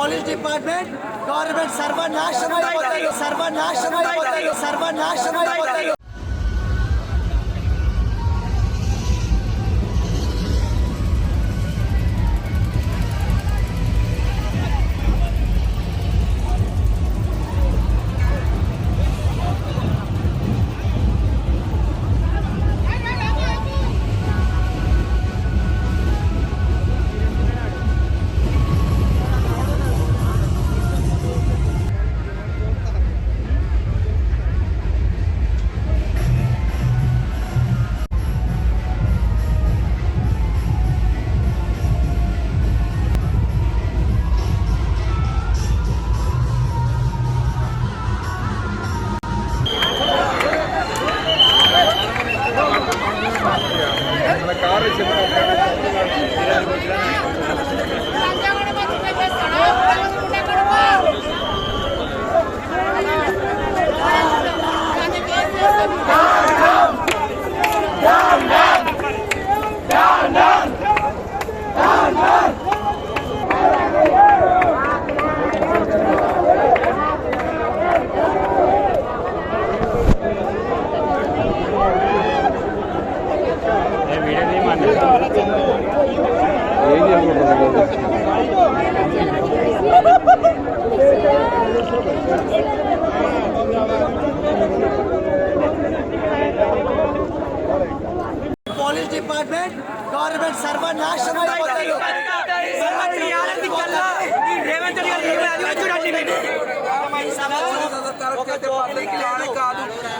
Police department government సర్వనాశనం అయిపోతారు. Police department government సర్వనాశనం అయిపోతారు.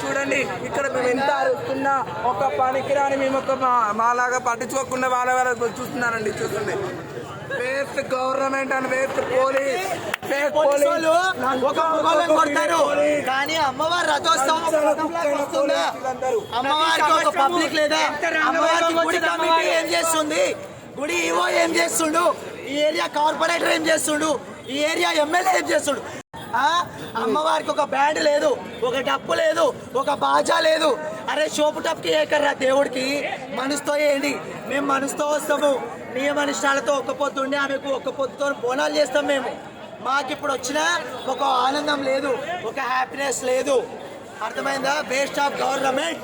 చూడండి, ఇక్కడ మేము ఎంత అరుస్తున్నా ఒక పనికిరాని మేము ఒక మాలాగా పట్టించుకోకుండా వాళ్ళ చూస్తున్నారండి. చూస్తుంది waste government and waste police. కొడతారు కానీ అమ్మవారి రథోత్సవం అమ్మవారికి ఒక పబ్లిక్ లేదా? అమ్మవారికి గుడి కమిటీ ఏం చేస్తుంది? గుడి ఈవో ఏం చేస్తుండు? ఈ ఏరియా కార్పొరేటర్ ఏం చేస్తుండు? ఈ ఏరియా ఎమ్మెల్యే ఏం చేస్తుండు? అమ్మవారికి ఒక బ్యాండ్ లేదు, ఒక డప్పు లేదు, ఒక బాజా లేదు. అరే షోపు టప్కి ఏకర్రా దేవుడికి మనసుతో ఏంటి? మేము మనసుతో వస్తాము, నియమ నిష్టాలతో ఒక్క పొద్దు ఉండి ఆమెకు ఒక్క పొద్దుతో బోనాలు చేస్తాం. మేము మాకు ఇప్పుడు వచ్చిన ఒక ఆనందం లేదు, ఒక హ్యాపీనెస్ లేదు. అర్థమైందా? Waste of government.